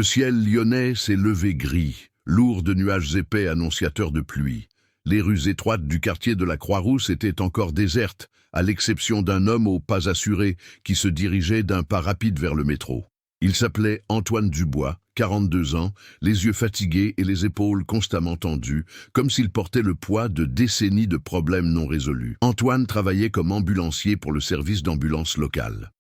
Le ciel lyonnais s'est levé gris, lourd de nuages épais annonciateurs de pluie. Les rues étroites du quartier de la Croix-Rousse étaient encore désertes, à l'exception d'un homme aux pas assurés qui se dirigeait d'un pas rapide vers le métro. Il s'appelait Antoine Dubois, 42 ans, les yeux fatigués et les épaules constamment tendues, comme s'il portait le poids de décennies de problèmes non résolus. Antoine travaillait comme ambulancier pour le service d'ambulance local.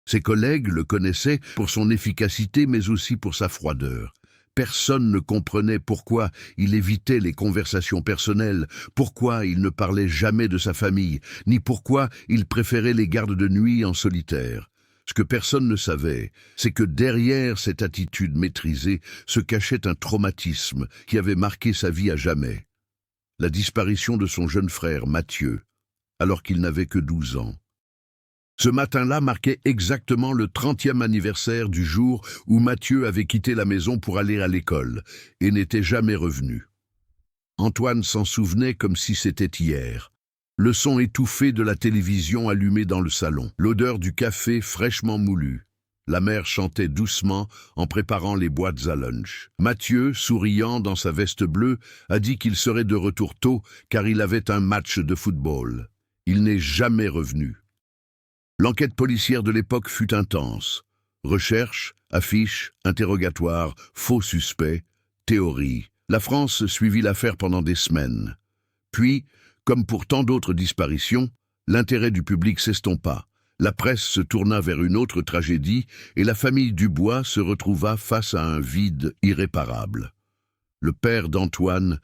Ses collègues le connaissaient pour son efficacité mais aussi pour sa froideur. Personne ne comprenait pourquoi il évitait les conversations personnelles, pourquoi il ne parlait jamais de sa famille, ni pourquoi il préférait les gardes de nuit en solitaire. Ce que personne ne savait, c'est que derrière cette attitude maîtrisée se cachait un traumatisme qui avait marqué sa vie à jamais. La disparition de son jeune frère Mathieu, alors qu'il n'avait que 12 ans. Ce matin-là marquait exactement le 30e anniversaire du jour où Mathieu avait quitté la maison pour aller à l'école et n'était jamais revenu. Antoine s'en souvenait comme si c'était hier. Le son étouffé de la télévision allumée dans le salon, l'odeur du café fraîchement moulu. La mère chantait doucement en préparant les boîtes à lunch. Mathieu, souriant dans sa veste bleue, a dit qu'il serait de retour tôt car il avait un match de football. Il n'est jamais revenu. L'enquête policière de l'époque fut intense. Recherche, affiches, interrogatoires, faux suspects, théories. La France suivit l'affaire pendant des semaines. Puis, comme pour tant d'autres disparitions, l'intérêt du public s'estompa. La presse se tourna vers une autre tragédie et la famille Dubois se retrouva face à un vide irréparable. Le père d'Antoine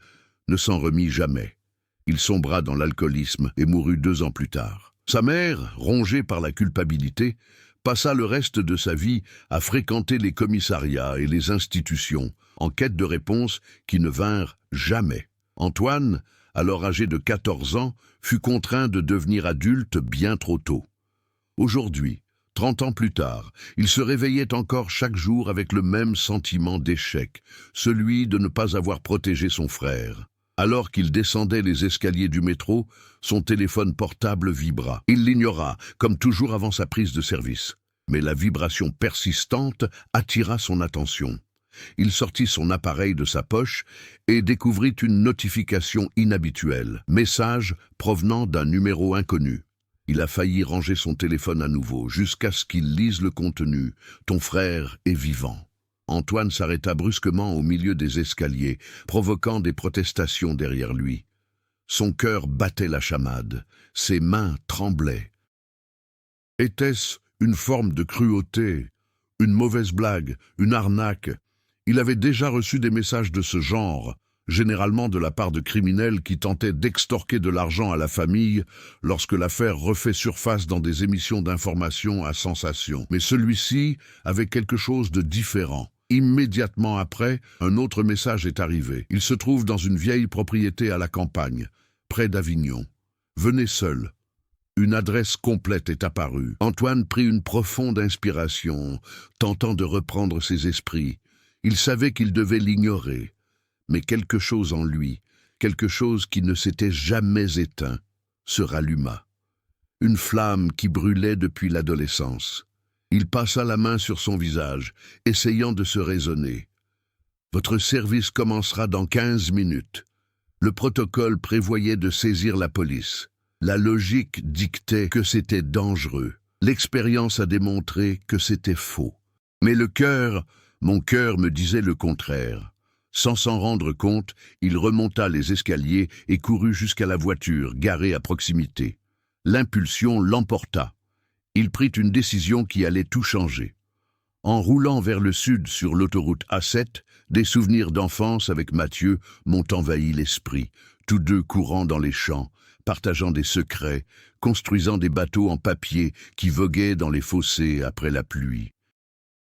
ne s'en remit jamais. Il sombra dans l'alcoolisme et mourut 2 ans plus tard. Sa mère, rongée par la culpabilité, passa le reste de sa vie à fréquenter les commissariats et les institutions, en quête de réponses qui ne vinrent jamais. Antoine, alors âgé de 14 ans, fut contraint de devenir adulte bien trop tôt. Aujourd'hui, 30 ans plus tard, il se réveillait encore chaque jour avec le même sentiment d'échec, celui de ne pas avoir protégé son frère. Alors qu'il descendait les escaliers du métro, son téléphone portable vibra. Il l'ignora, comme toujours avant sa prise de service. Mais la vibration persistante attira son attention. Il sortit son appareil de sa poche et découvrit une notification inhabituelle. Message provenant d'un numéro inconnu. Il a failli ranger son téléphone à nouveau, jusqu'à ce qu'il lise le contenu. « Ton frère est vivant ». Antoine s'arrêta brusquement au milieu des escaliers, provoquant des protestations derrière lui. Son cœur battait la chamade, ses mains tremblaient. Était-ce une forme de cruauté, une mauvaise blague, une arnaque? Il avait déjà reçu des messages de ce genre, généralement de la part de criminels qui tentaient d'extorquer de l'argent à la famille lorsque l'affaire refait surface dans des émissions d'information à sensation. Mais celui-ci avait quelque chose de différent. Immédiatement après, un autre message est arrivé. Il se trouve dans une vieille propriété à la campagne, près d'Avignon. Venez seul. Une adresse complète est apparue. Antoine prit une profonde inspiration, tentant de reprendre ses esprits. Il savait qu'il devait l'ignorer. Mais quelque chose en lui, quelque chose qui ne s'était jamais éteint, se ralluma. Une flamme qui brûlait depuis l'adolescence. Il passa la main sur son visage, essayant de se raisonner. « Votre service commencera dans 15 minutes. » Le protocole prévoyait de saisir la police. La logique dictait que c'était dangereux. L'expérience a démontré que c'était faux. Mais mon cœur me disait le contraire. Sans s'en rendre compte, il remonta les escaliers et courut jusqu'à la voiture, garée à proximité. L'impulsion l'emporta. Il prit une décision qui allait tout changer. En roulant vers le sud sur l'autoroute A7, des souvenirs d'enfance avec Mathieu m'ont envahi l'esprit, tous deux courant dans les champs, partageant des secrets, construisant des bateaux en papier qui voguaient dans les fossés après la pluie.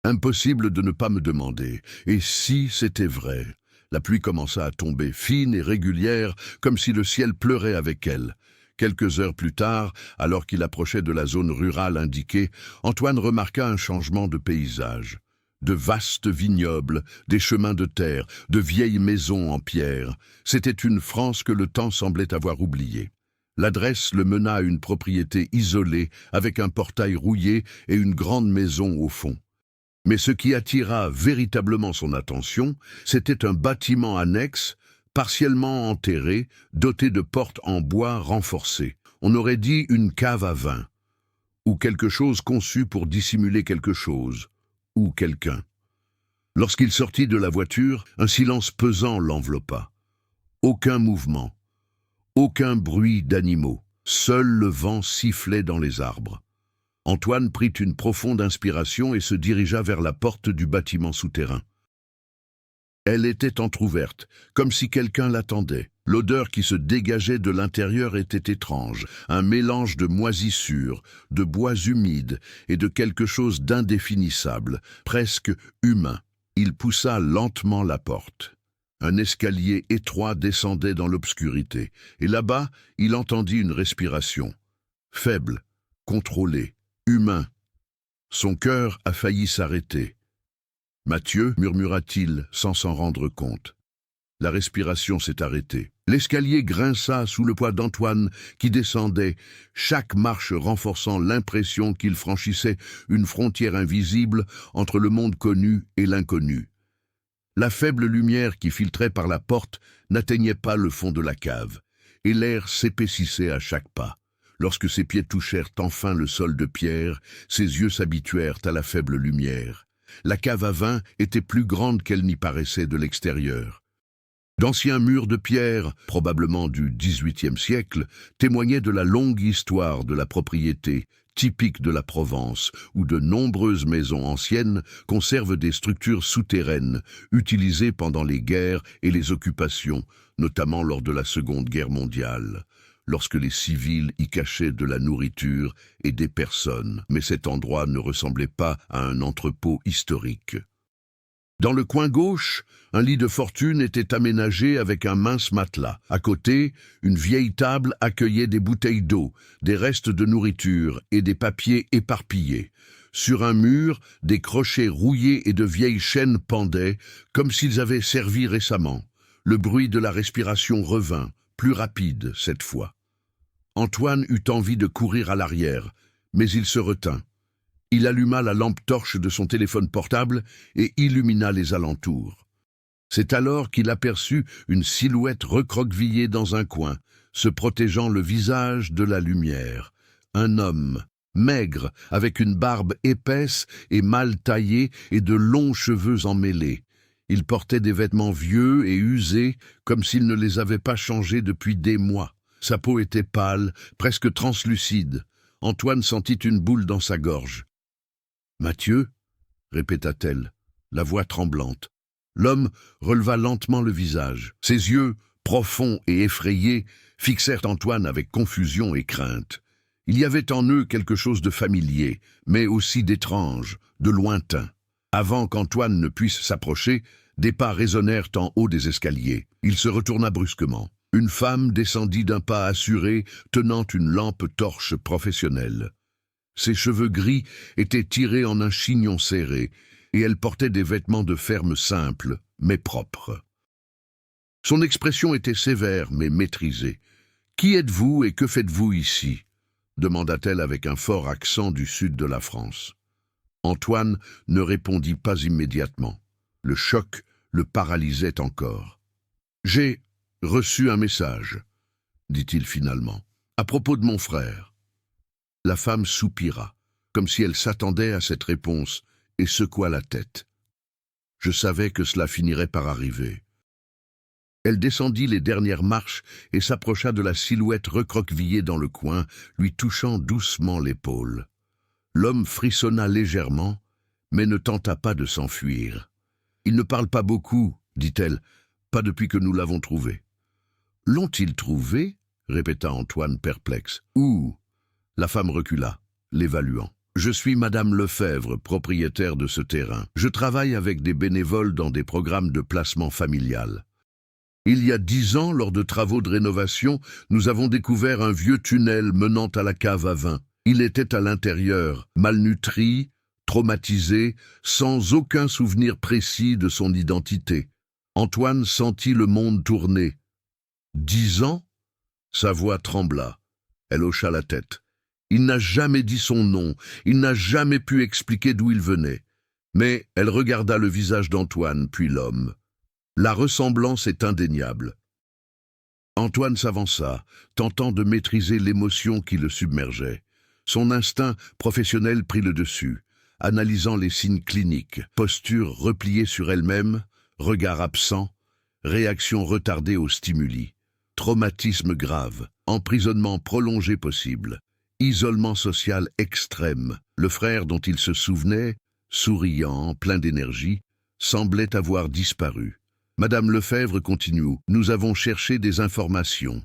Impossible de ne pas me demander, et si c'était vrai? La pluie commença à tomber, fine et régulière, comme si le ciel pleurait avec elle. Quelques heures plus tard, alors qu'il approchait de la zone rurale indiquée, Antoine remarqua un changement de paysage. De vastes vignobles, des chemins de terre, de vieilles maisons en pierre. C'était une France que le temps semblait avoir oubliée. L'adresse le mena à une propriété isolée, avec un portail rouillé et une grande maison au fond. Mais ce qui attira véritablement son attention, c'était un bâtiment annexe, partiellement enterré, doté de portes en bois renforcées. On aurait dit une cave à vin, ou quelque chose conçu pour dissimuler quelque chose, ou quelqu'un. Lorsqu'il sortit de la voiture, un silence pesant l'enveloppa. Aucun mouvement, aucun bruit d'animaux, seul le vent sifflait dans les arbres. Antoine prit une profonde inspiration et se dirigea vers la porte du bâtiment souterrain. Elle était entr'ouverte, comme si quelqu'un l'attendait. L'odeur qui se dégageait de l'intérieur était étrange, un mélange de moisissures, de bois humides et de quelque chose d'indéfinissable, presque humain. Il poussa lentement la porte. Un escalier étroit descendait dans l'obscurité, et là-bas, il entendit une respiration. Faible, contrôlée, humain. Son cœur a failli s'arrêter. « Mathieu » murmura-t-il sans s'en rendre compte. La respiration s'est arrêtée. L'escalier grinça sous le poids d'Antoine qui descendait, chaque marche renforçant l'impression qu'il franchissait une frontière invisible entre le monde connu et l'inconnu. La faible lumière qui filtrait par la porte n'atteignait pas le fond de la cave, et l'air s'épaississait à chaque pas. Lorsque ses pieds touchèrent enfin le sol de pierre, ses yeux s'habituèrent à la faible lumière. La cave à vin était plus grande qu'elle n'y paraissait de l'extérieur. D'anciens murs de pierre, probablement du XVIIIe siècle, témoignaient de la longue histoire de la propriété, typique de la Provence, où de nombreuses maisons anciennes conservent des structures souterraines, utilisées pendant les guerres et les occupations, notamment lors de la Seconde Guerre mondiale, lorsque les civils y cachaient de la nourriture et des personnes, mais cet endroit ne ressemblait pas à un entrepôt historique. Dans le coin gauche, un lit de fortune était aménagé avec un mince matelas. À côté, une vieille table accueillait des bouteilles d'eau, des restes de nourriture et des papiers éparpillés. Sur un mur, des crochets rouillés et de vieilles chaînes pendaient, comme s'ils avaient servi récemment. Le bruit de la respiration revint, plus rapide cette fois. Antoine eut envie de courir à l'arrière, mais il se retint. Il alluma la lampe torche de son téléphone portable et illumina les alentours. C'est alors qu'il aperçut une silhouette recroquevillée dans un coin, se protégeant le visage de la lumière. Un homme, maigre, avec une barbe épaisse et mal taillée et de longs cheveux emmêlés. Il portait des vêtements vieux et usés, comme s'il ne les avait pas changés depuis des mois. Sa peau était pâle, presque translucide. Antoine sentit une boule dans sa gorge. « Mathieu » répéta-t-elle, la voix tremblante. L'homme releva lentement le visage. Ses yeux, profonds et effrayés, fixèrent Antoine avec confusion et crainte. Il y avait en eux quelque chose de familier, mais aussi d'étrange, de lointain. Avant qu'Antoine ne puisse s'approcher, des pas résonnèrent en haut des escaliers. Il se retourna brusquement. Une femme descendit d'un pas assuré, tenant une lampe torche professionnelle. Ses cheveux gris étaient tirés en un chignon serré, et elle portait des vêtements de ferme simples, mais propres. Son expression était sévère, mais maîtrisée. « Qui êtes-vous et que faites-vous ici ?» demanda-t-elle avec un fort accent du sud de la France. Antoine ne répondit pas immédiatement. Le choc le paralysait encore. « J'ai reçu un message, » dit-il finalement, « à propos de mon frère. » La femme soupira, comme si elle s'attendait à cette réponse, et secoua la tête. Je savais que cela finirait par arriver. Elle descendit les dernières marches et s'approcha de la silhouette recroquevillée dans le coin, lui touchant doucement l'épaule. L'homme frissonna légèrement, mais ne tenta pas de s'enfuir. « Il ne parle pas beaucoup, » dit-elle, « pas depuis que nous l'avons trouvé. »« L'ont-ils trouvé ?» répéta Antoine perplexe. « Où ?» La femme recula, l'évaluant. « Je suis Madame Lefebvre, propriétaire de ce terrain. Je travaille avec des bénévoles dans des programmes de placement familial. Il y a 10 ans, lors de travaux de rénovation, nous avons découvert un vieux tunnel menant à la cave à vin. Il était à l'intérieur, malnutri, traumatisé, sans aucun souvenir précis de son identité. Antoine sentit le monde tourner. 10 ans ? Sa voix trembla. Elle hocha la tête. Il n'a jamais dit son nom, il n'a jamais pu expliquer d'où il venait. Mais elle regarda le visage d'Antoine, puis l'homme. La ressemblance est indéniable. Antoine s'avança, tentant de maîtriser l'émotion qui le submergeait. Son instinct professionnel prit le dessus, analysant les signes cliniques, posture repliée sur elle-même, regard absent, réaction retardée aux stimuli, traumatisme grave, emprisonnement prolongé possible, isolement social extrême. Le frère dont il se souvenait, souriant, plein d'énergie, semblait avoir disparu. Madame Lefebvre continue. Nous avons cherché des informations.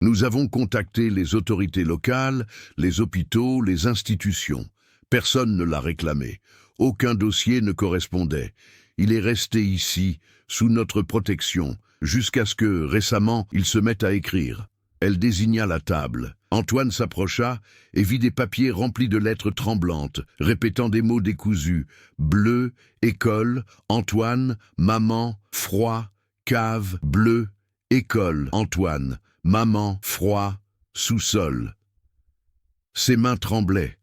Nous avons contacté les autorités locales, les hôpitaux, les institutions. Personne ne l'a réclamé. Aucun dossier ne correspondait. Il est resté ici, sous notre protection, jusqu'à ce que, récemment, il se mette à écrire. Elle désigna la table. Antoine s'approcha et vit des papiers remplis de lettres tremblantes, répétant des mots décousus. Bleu, école, Antoine, maman, froid, cave, bleu, école, Antoine, maman, froid, sous-sol. Ses mains tremblaient.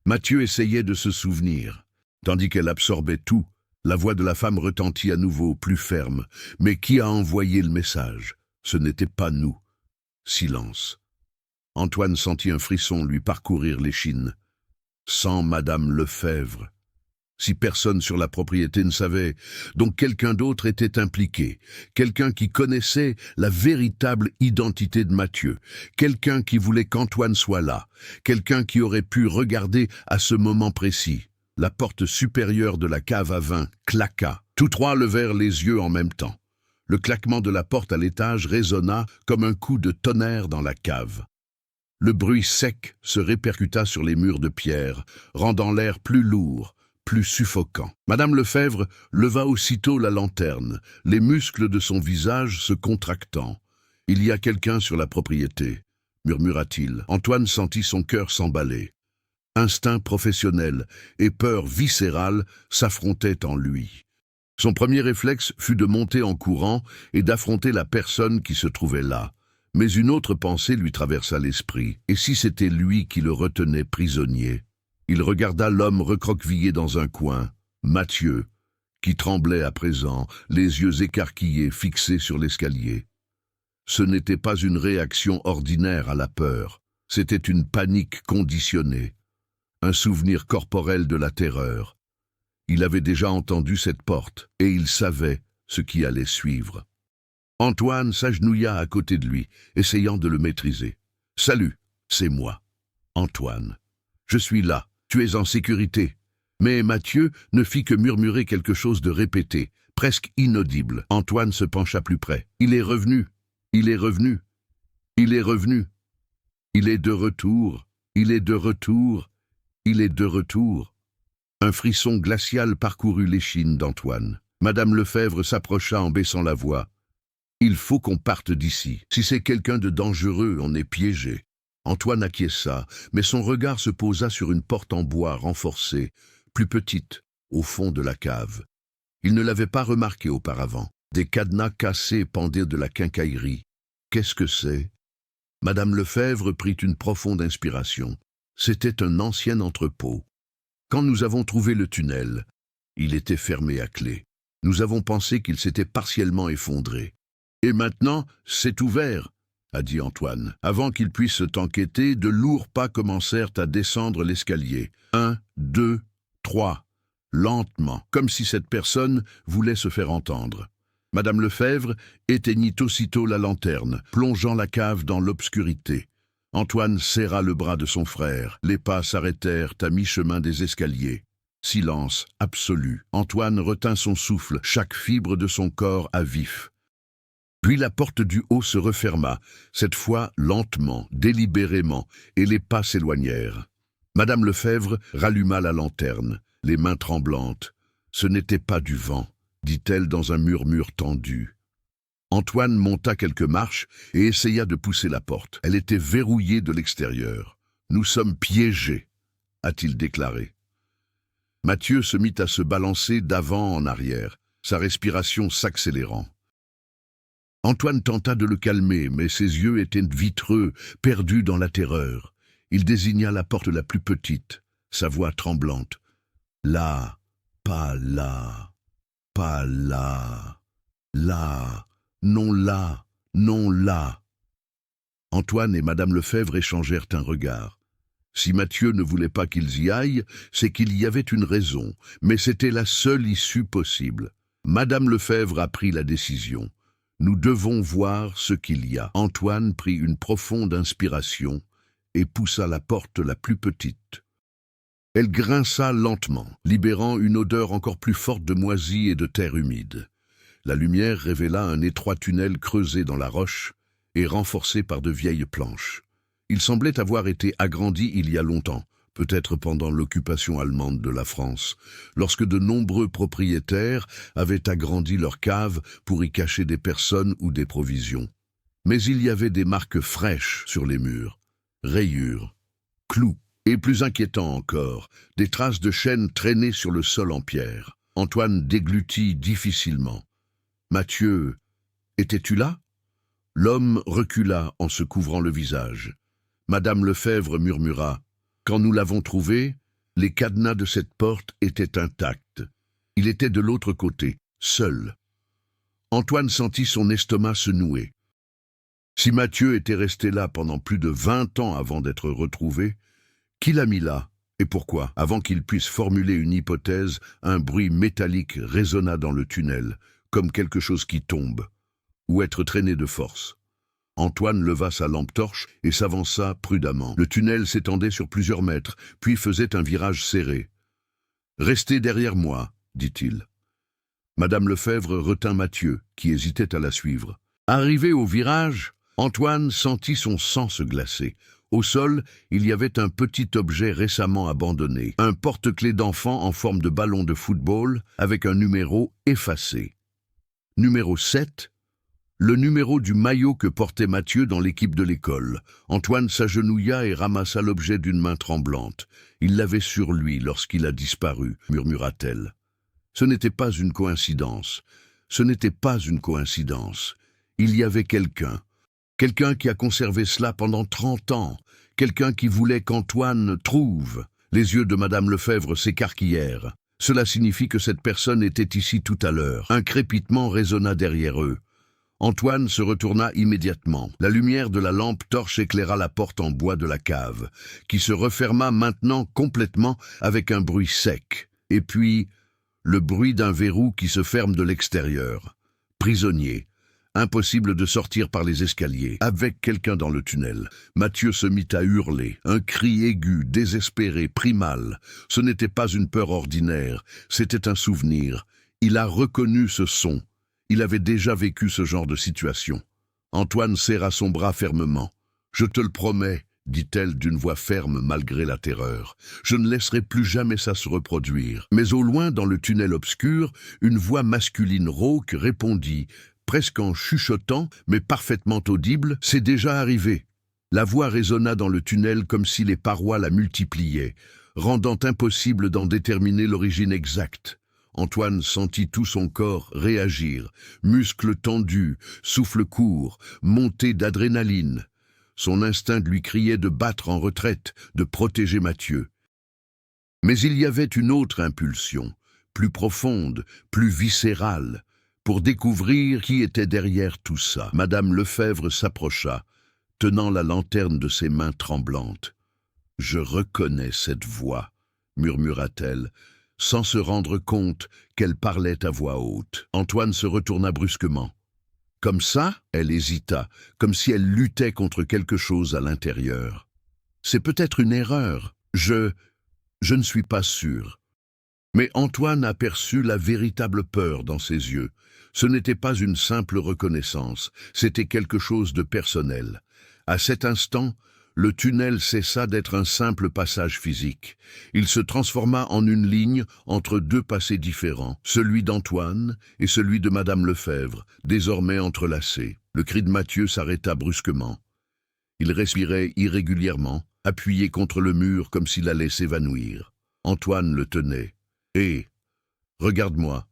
Mathieu essayait de se souvenir. Tandis qu'elle absorbait tout, la voix de la femme retentit à nouveau, plus ferme. Mais qui a envoyé le message? Ce n'était pas nous. Silence. Antoine sentit un frisson lui parcourir l'échine. Sans Madame Lefebvre. Si personne sur la propriété ne savait, donc quelqu'un d'autre était impliqué, quelqu'un qui connaissait la véritable identité de Mathieu, quelqu'un qui voulait qu'Antoine soit là, quelqu'un qui aurait pu regarder à ce moment précis. La porte supérieure de la cave à vin claqua. Tous trois levèrent les yeux en même temps. Le claquement de la porte à l'étage résonna comme un coup de tonnerre dans la cave. Le bruit sec se répercuta sur les murs de pierre, rendant l'air plus lourd, plus suffocant. Madame Lefebvre leva aussitôt la lanterne, les muscles de son visage se contractant. « Il y a quelqu'un sur la propriété », murmura-t-il. Antoine sentit son cœur s'emballer. Instinct professionnel et peur viscérale s'affrontaient en lui. Son premier réflexe fut de monter en courant et d'affronter la personne qui se trouvait là. Mais une autre pensée lui traversa l'esprit. Et si c'était lui qui le retenait prisonnier? Il regarda l'homme recroquevillé dans un coin, Mathieu, qui tremblait à présent, les yeux écarquillés fixés sur l'escalier. Ce n'était pas une réaction ordinaire à la peur, c'était une panique conditionnée, un souvenir corporel de la terreur. Il avait déjà entendu cette porte, et il savait ce qui allait suivre. Antoine s'agenouilla à côté de lui, essayant de le maîtriser. « Salut, c'est moi, Antoine. Je suis là, tu es en sécurité. » Mais Mathieu ne fit que murmurer quelque chose de répété, presque inaudible. Antoine se pencha plus près. « Il est revenu, il est revenu, il est revenu. Il est de retour, il est de retour, il est de retour. » Un frisson glacial parcourut l'échine d'Antoine. Madame Lefebvre s'approcha en baissant la voix. « Il faut qu'on parte d'ici. Si c'est quelqu'un de dangereux, on est piégé. » Antoine acquiesça, mais son regard se posa sur une porte en bois renforcée, plus petite, au fond de la cave. Il ne l'avait pas remarqué auparavant. Des cadenas cassés pendaient de la quincaillerie. Qu'est-ce que c'est? Madame Lefebvre prit une profonde inspiration. C'était un ancien entrepôt. Quand nous avons trouvé le tunnel, il était fermé à clé. Nous avons pensé qu'il s'était partiellement effondré. Et maintenant, c'est ouvert, a dit Antoine. Avant qu'il puisse t'enquêter, de lourds pas commencèrent à descendre l'escalier. 1, 2, 3, lentement, comme si cette personne voulait se faire entendre. Madame Lefebvre éteignit aussitôt la lanterne, plongeant la cave dans l'obscurité. Antoine serra le bras de son frère. Les pas s'arrêtèrent à mi-chemin des escaliers. Silence absolu. Antoine retint son souffle, chaque fibre de son corps à vif. Puis la porte du haut se referma, cette fois lentement, délibérément, et les pas s'éloignèrent. Madame Lefebvre ralluma la lanterne, les mains tremblantes. « Ce n'était pas du vent », dit-elle dans un murmure tendu. Antoine monta quelques marches et essaya de pousser la porte. Elle était verrouillée de l'extérieur. « Nous sommes piégés », a-t-il déclaré. Mathieu se mit à se balancer d'avant en arrière, sa respiration s'accélérant. Antoine tenta de le calmer, mais ses yeux étaient vitreux, perdus dans la terreur. Il désigna la porte la plus petite, sa voix tremblante. « Là, Pas là, pas là, là, non là, non là. Antoine et madame Lefebvre échangèrent un regard. Si Mathieu ne voulait pas qu'ils y aillent, c'est qu'il y avait une raison, mais c'était la seule issue possible. Madame Lefebvre a pris la décision. Nous devons voir ce qu'il y a. Antoine prit une profonde inspiration et poussa la porte la plus petite. Elle grinça lentement, libérant une odeur encore plus forte de moisie et de terre humide. La lumière révéla un étroit tunnel creusé dans la roche et renforcé par de vieilles planches. Il semblait avoir été agrandi il y a longtemps, peut-être pendant l'occupation allemande de la France, lorsque de nombreux propriétaires avaient agrandi leurs caves pour y cacher des personnes ou des provisions. Mais il y avait des marques fraîches sur les murs, rayures, clous, et plus inquiétant encore, des traces de chaînes traînées sur le sol en pierre. Antoine déglutit difficilement. « Mathieu, étais-tu là ?» L'homme recula en se couvrant le visage. Madame Lefebvre murmura. « Quand nous l'avons trouvé, les cadenas de cette porte étaient intacts. Il était de l'autre côté, seul. » Antoine sentit son estomac se nouer. Si Mathieu était resté là pendant plus de 20 ans avant d'être retrouvé, qui l'a mis là et pourquoi? Avant qu'il puisse formuler une hypothèse, un bruit métallique résonna dans le tunnel, comme quelque chose qui tombe, ou être traîné de force. Antoine leva sa lampe torche et s'avança prudemment. Le tunnel s'étendait sur plusieurs mètres, puis faisait un virage serré. « Restez derrière moi, dit-il. » Madame Lefebvre retint Mathieu, qui hésitait à la suivre. Arrivé au virage, Antoine sentit son sang se glacer. Au sol, il y avait un petit objet récemment abandonné, un porte-clés d'enfant en forme de ballon de football avec un numéro effacé. Numéro 7, le numéro du maillot que portait Mathieu dans l'équipe de l'école. Antoine s'agenouilla et ramassa l'objet d'une main tremblante. Il l'avait sur lui lorsqu'il a disparu, murmura-t-elle. Ce n'était pas une coïncidence. Ce n'était pas une coïncidence. Il y avait quelqu'un qui a conservé cela pendant 30 ans, quelqu'un qui voulait qu'Antoine trouve. Les yeux de madame Lefebvre s'écarquillèrent. Cela signifie que cette personne était ici tout à l'heure. Un crépitement résonna derrière eux. Antoine se retourna immédiatement. La lumière de la lampe torche éclaira la porte en bois de la cave, qui se referma maintenant complètement avec un bruit sec. Et puis, le bruit d'un verrou qui se ferme de l'extérieur. Prisonnier. Impossible de sortir par les escaliers, avec quelqu'un dans le tunnel. Mathieu se mit à hurler, un cri aigu, désespéré, primal. Ce n'était pas une peur ordinaire, c'était un souvenir. Il a reconnu ce son. Il avait déjà vécu ce genre de situation. Antoine serra son bras fermement. « Je te le promets, » dit-elle d'une voix ferme malgré la terreur. « Je ne laisserai plus jamais ça se reproduire. » Mais au loin, dans le tunnel obscur, une voix masculine rauque répondit, presque en chuchotant, mais parfaitement audible, « C'est déjà arrivé. » La voix résonna dans le tunnel comme si les parois la multipliaient, rendant impossible d'en déterminer l'origine exacte. Antoine sentit tout son corps réagir, muscles tendus, souffle court, montée d'adrénaline. Son instinct lui criait de battre en retraite, de protéger Mathieu. Mais il y avait une autre impulsion, plus profonde, plus viscérale, pour découvrir qui était derrière tout ça. Madame Lefebvre s'approcha, tenant la lanterne de ses mains tremblantes. « Je reconnais cette voix, » murmura-t-elle, sans se rendre compte qu'elle parlait à voix haute. Antoine se retourna brusquement. « Comme ça ?» Elle hésita, comme si elle luttait contre quelque chose à l'intérieur. « C'est peut-être une erreur. Je ne suis pas sûr. » Mais Antoine aperçut la véritable peur dans ses yeux. Ce n'était pas une simple reconnaissance, c'était quelque chose de personnel. À cet instant, le tunnel cessa d'être un simple passage physique. Il se transforma en une ligne entre deux passés différents, celui d'Antoine et celui de madame Lefebvre, désormais entrelacés. Le cri de Mathieu s'arrêta brusquement. Il respirait irrégulièrement, appuyé contre le mur comme s'il allait s'évanouir. Antoine le tenait. « Hé, regarde-moi,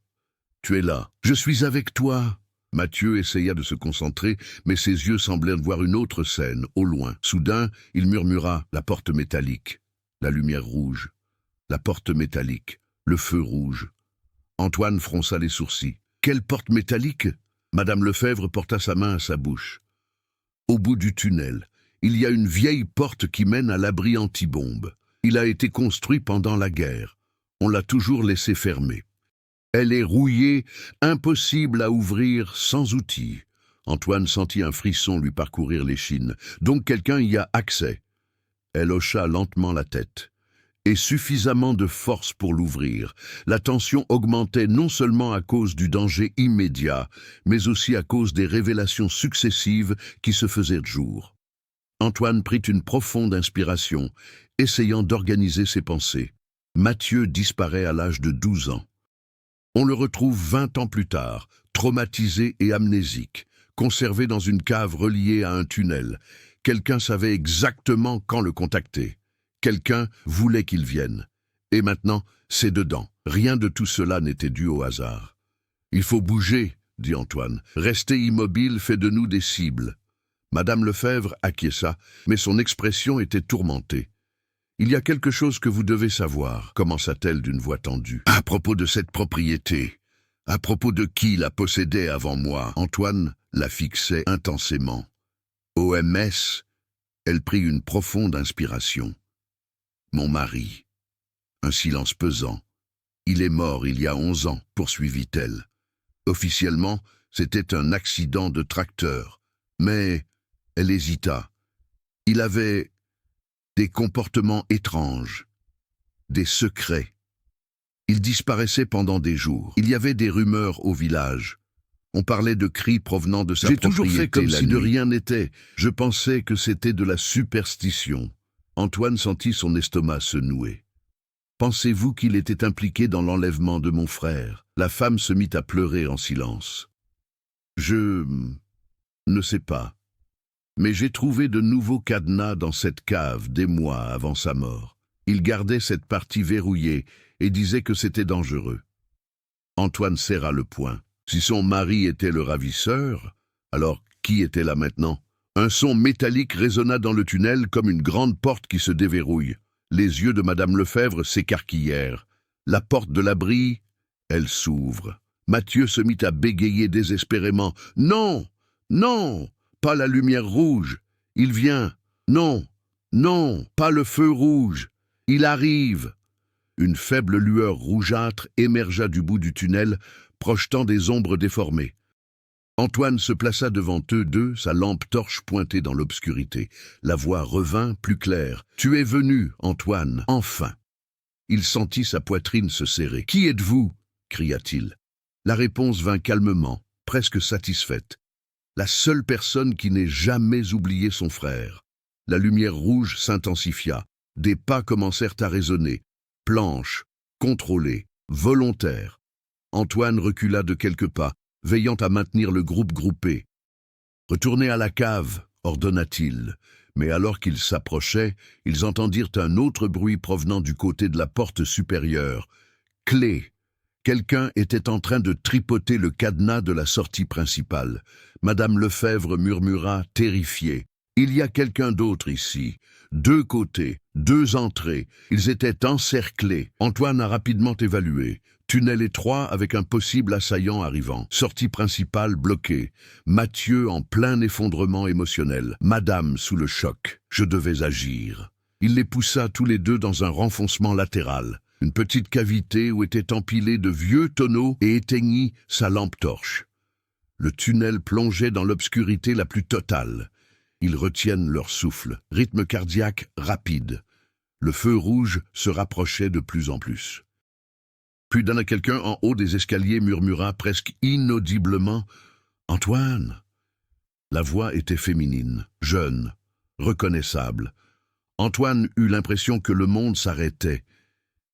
tu es là, je suis avec toi !» Mathieu essaya de se concentrer, mais ses yeux semblèrent voir une autre scène, au loin. Soudain, il murmura « la porte métallique », la lumière rouge, la porte métallique, le feu rouge. Antoine fronça les sourcils. Quelle porte métallique? Madame Lefebvre porta sa main à sa bouche. Au bout du tunnel, il y a une vieille porte qui mène à l'abri antibombe. Il a été construit pendant la guerre. On l'a toujours laissé fermer. Elle est rouillée, impossible à ouvrir sans outils. Antoine sentit un frisson lui parcourir l'échine. Donc quelqu'un y a accès. Elle hocha lentement la tête. Et suffisamment de force pour l'ouvrir. La tension augmentait non seulement à cause du danger immédiat, mais aussi à cause des révélations successives qui se faisaient de jour. Antoine prit une profonde inspiration, essayant d'organiser ses pensées. Mathieu disparaît à l'âge de 12 ans. On le retrouve 20 ans plus tard, traumatisé et amnésique, conservé dans une cave reliée à un tunnel. Quelqu'un savait exactement quand le contacter. Quelqu'un voulait qu'il vienne. Et maintenant, c'est dedans. Rien de tout cela n'était dû au hasard. « Il faut bouger », dit Antoine. « Rester immobile fait de nous des cibles. » Madame Lefebvre acquiesça, mais son expression était tourmentée. « Il y a quelque chose que vous devez savoir », commença-t-elle d'une voix tendue. « À propos de cette propriété, à propos de qui la possédait avant moi ?» Antoine la fixait intensément. « OMS », elle prit une profonde inspiration. « Mon mari. » Un silence pesant. « Il est mort il y a 11 ans, poursuivit-elle. Officiellement, c'était un accident de tracteur. Mais, elle hésita. Il avait des comportements étranges, des secrets. Il disparaissait pendant des jours. Il y avait des rumeurs au village. On parlait de cris provenant de sa propriété. J'ai toujours fait comme si de rien n'était. Je pensais que c'était de la superstition. Antoine sentit son estomac se nouer. Pensez-vous qu'il était impliqué dans l'enlèvement de mon frère? La femme se mit à pleurer en silence. Je ne sais pas. Mais j'ai trouvé de nouveaux cadenas dans cette cave des mois avant sa mort. Il gardait cette partie verrouillée et disait que c'était dangereux. Antoine serra le poing. Si son mari était le ravisseur, alors qui était là maintenant? Un son métallique résonna dans le tunnel comme une grande porte qui se déverrouille. Les yeux de Madame Lefebvre s'écarquillèrent. La porte de l'abri, elle s'ouvre. Mathieu se mit à bégayer désespérément. « Non! Non! Pas la lumière rouge! Il vient! Non! Non! Pas le feu rouge! Il arrive !» Une faible lueur rougeâtre émergea du bout du tunnel, projetant des ombres déformées. Antoine se plaça devant eux deux, sa lampe torche pointée dans l'obscurité. La voix revint plus claire. « Tu es venu, Antoine, enfin !» Il sentit sa poitrine se serrer. « Qui êtes-vous » cria-t-il. La réponse vint calmement, presque satisfaite. La seule personne qui n'ait jamais oublié son frère. La lumière rouge s'intensifia. Des pas commencèrent à résonner. Planche, contrôlée, volontaire. Antoine recula de quelques pas, veillant à maintenir le groupe groupé. « Retournez à la cave », ordonna-t-il. Mais alors qu'ils s'approchaient, ils entendirent un autre bruit provenant du côté de la porte supérieure. Clé. Quelqu'un était en train de tripoter le cadenas de la sortie principale. Madame Lefebvre murmura, terrifiée. « Il y a quelqu'un d'autre ici. 2 côtés, 2 entrées. Ils étaient encerclés. » Antoine a rapidement évalué. Tunnel étroit avec un possible assaillant arrivant. Sortie principale bloquée. Mathieu en plein effondrement émotionnel. Madame sous le choc. Je devais agir. Il les poussa tous les deux dans un renfoncement latéral. Une petite cavité où étaient empilés de vieux tonneaux et éteignit sa lampe torche. Le tunnel plongeait dans l'obscurité la plus totale. Ils retiennent leur souffle. Rythme cardiaque rapide. Le feu rouge se rapprochait de plus en plus. Puis quelqu'un en haut des escaliers murmura presque inaudiblement « Antoine !» La voix était féminine, jeune, reconnaissable. Antoine eut l'impression que le monde s'arrêtait.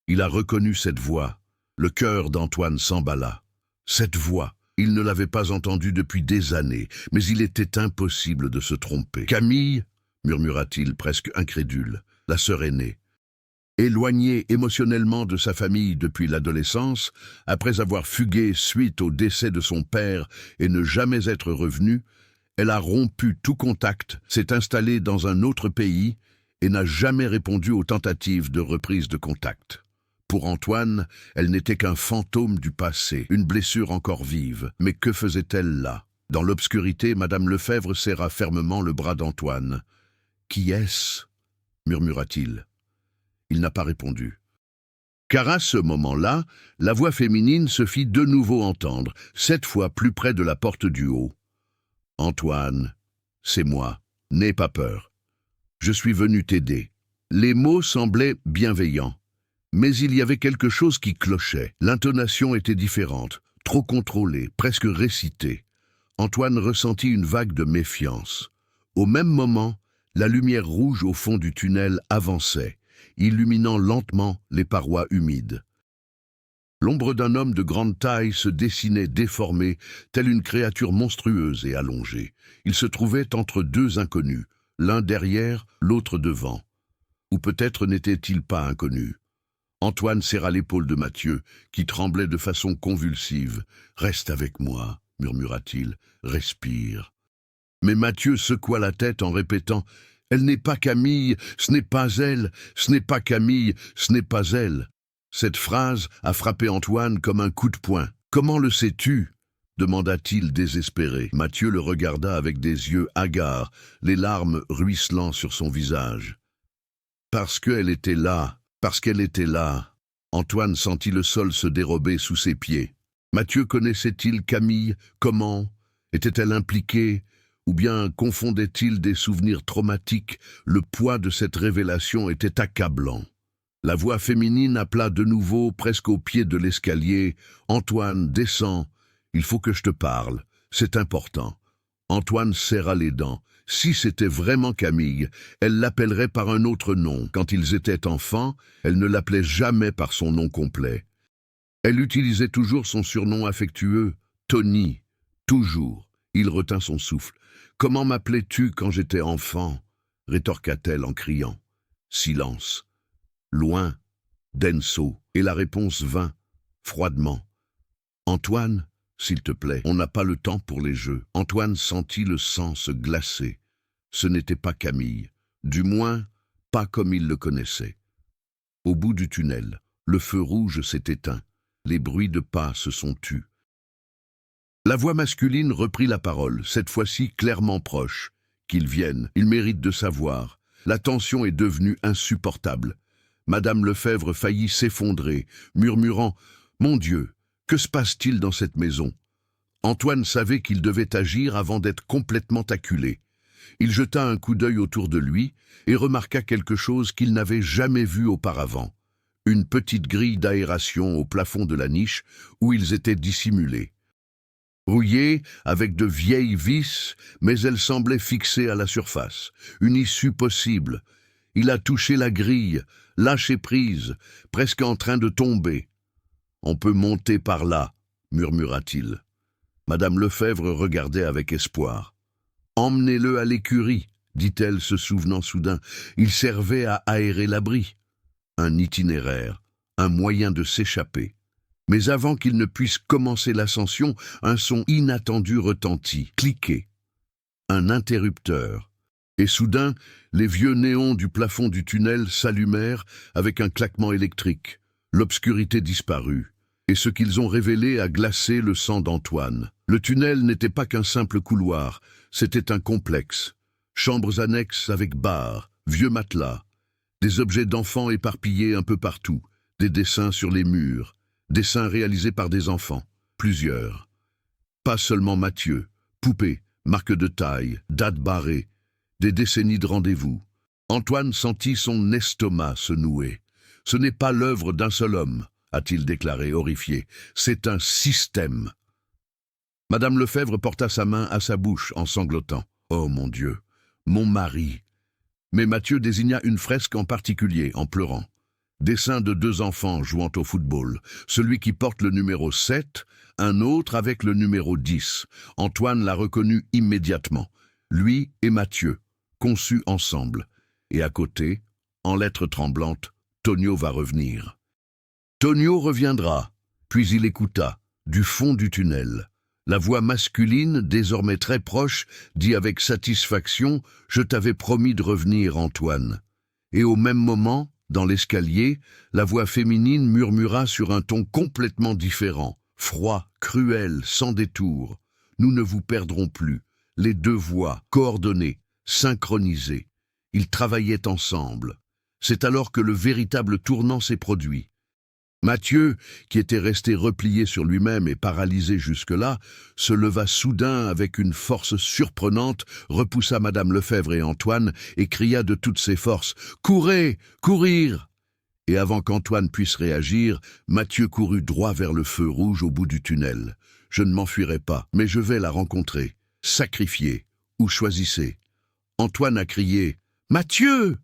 Il a reconnu cette voix. Le cœur d'Antoine s'emballa. Cette voix, il ne l'avait pas entendue depuis des années, mais il était impossible de se tromper. « Camille !» murmura-t-il presque incrédule, la sœur aînée. Éloignée émotionnellement de sa famille depuis l'adolescence, après avoir fugué suite au décès de son père et ne jamais être revenue, elle a rompu tout contact, s'est installée dans un autre pays et n'a jamais répondu aux tentatives de reprise de contact. Pour Antoine, elle n'était qu'un fantôme du passé, une blessure encore vive. Mais que faisait-elle là? Dans l'obscurité, Madame Lefebvre serra fermement le bras d'Antoine. « Qui est-ce » murmura-t-il. Il n'a pas répondu. Car à ce moment-là, la voix féminine se fit de nouveau entendre, cette fois plus près de la porte du haut. « Antoine, c'est moi, n'aie pas peur. Je suis venu t'aider. » Les mots semblaient bienveillants. Mais il y avait quelque chose qui clochait. L'intonation était différente, trop contrôlée, presque récitée. Antoine ressentit une vague de méfiance. Au même moment, la lumière rouge au fond du tunnel avançait, illuminant lentement les parois humides. L'ombre d'un homme de grande taille se dessinait déformée, telle une créature monstrueuse et allongée. Il se trouvait entre deux inconnus, l'un derrière, l'autre devant. Ou peut-être n'était-il pas inconnu. Antoine serra l'épaule de Mathieu, qui tremblait de façon convulsive. « Reste avec moi », murmura-t-il, « respire. » Mais Mathieu secoua la tête en répétant « Elle n'est pas Camille, ce n'est pas elle, ce n'est pas Camille, ce n'est pas elle. » Cette phrase a frappé Antoine comme un coup de poing. « Comment le sais-tu » demanda-t-il désespéré. Mathieu le regarda avec des yeux hagards, les larmes ruisselant sur son visage. « Parce qu'elle était là. Parce qu'elle était là. » Antoine sentit le sol se dérober sous ses pieds. Mathieu connaissait-il Camille? Comment? Était-elle impliquée? Ou bien confondait-il des souvenirs traumatiques? Le poids de cette révélation était accablant. La voix féminine appela de nouveau, presque au pied de l'escalier. « Antoine, descends. Il faut que je te parle. C'est important. » Antoine serra les dents. Si c'était vraiment Camille, elle l'appellerait par un autre nom. Quand ils étaient enfants, elle ne l'appelait jamais par son nom complet. Elle utilisait toujours son surnom affectueux, Tony. Toujours. Il retint son souffle. « Comment m'appelais-tu quand j'étais enfant » rétorqua-t-elle en criant. Silence. Loin, Denso, et la réponse vint, froidement. « Antoine, s'il te plaît, on n'a pas le temps pour les jeux. » Antoine sentit le sang se glacer. Ce n'était pas Camille, du moins pas comme il le connaissait. Au bout du tunnel, le feu rouge s'est éteint. Les bruits de pas se sont tus. La voix masculine reprit la parole, cette fois-ci clairement proche. « Qu'ils viennent, ils méritent de savoir. La tension est devenue insupportable. » Madame Lefebvre faillit s'effondrer, murmurant « Mon Dieu, que se passe-t-il dans cette maison ?» Antoine savait qu'il devait agir avant d'être complètement acculé. Il jeta un coup d'œil autour de lui et remarqua quelque chose qu'il n'avait jamais vu auparavant. Une petite grille d'aération au plafond de la niche où ils étaient dissimulés. Rouillée, avec de vieilles vis, mais elle semblait fixée à la surface. Une issue possible. Il a touché la grille, lâché prise, presque en train de tomber. « On peut monter par là », murmura-t-il. Madame Lefebvre regardait avec espoir. « Emmenez-le à l'écurie », dit-elle, se souvenant soudain. Il servait à aérer l'abri. Un itinéraire, un moyen de s'échapper. Mais avant qu'il ne puisse commencer l'ascension, un son inattendu retentit, cliqué. Un interrupteur. Et soudain, les vieux néons du plafond du tunnel s'allumèrent avec un claquement électrique. L'obscurité disparut. Et ce qu'ils ont révélé a glacé le sang d'Antoine. Le tunnel n'était pas qu'un simple couloir, c'était un complexe. Chambres annexes avec barres, vieux matelas, des objets d'enfants éparpillés un peu partout, des dessins sur les murs, dessins réalisés par des enfants, plusieurs. Pas seulement Mathieu, poupées, marques de taille, dates barrées, des décennies de rendez-vous. Antoine sentit son estomac se nouer. Ce n'est pas l'œuvre d'un seul homme, a-t-il déclaré horrifié. C'est un système. Madame Lefebvre porta sa main à sa bouche en sanglotant. Oh mon Dieu, mon mari. Mais Mathieu désigna une fresque en particulier en pleurant. Dessin de deux enfants jouant au football. Celui qui porte le numéro 7, un autre avec le numéro 10. Antoine l'a reconnu immédiatement. Lui et Mathieu, conçus ensemble. Et à côté, en lettres tremblantes, Tonio va revenir. Tonio reviendra. Puis il écouta, du fond du tunnel. La voix masculine, désormais très proche, dit avec satisfaction « Je t'avais promis de revenir, Antoine ». Et au même moment, Dans l'escalier, la voix féminine murmura sur un ton complètement différent, froid, cruel, sans détour. « Nous ne vous perdrons plus. » Les deux voix, coordonnées, synchronisées. Ils travaillaient ensemble. C'est alors que le véritable tournant s'est produit. Mathieu, qui était resté replié sur lui-même et paralysé jusque-là, se leva soudain avec une force surprenante, repoussa Madame Lefebvre et Antoine et cria de toutes ses forces « Courez! Courir !» Et avant qu'Antoine puisse réagir, Mathieu courut droit vers le feu rouge au bout du tunnel. « Je ne m'enfuirai pas, mais je vais la rencontrer. Sacrifier ou choisissez. » Antoine a crié « Mathieu !»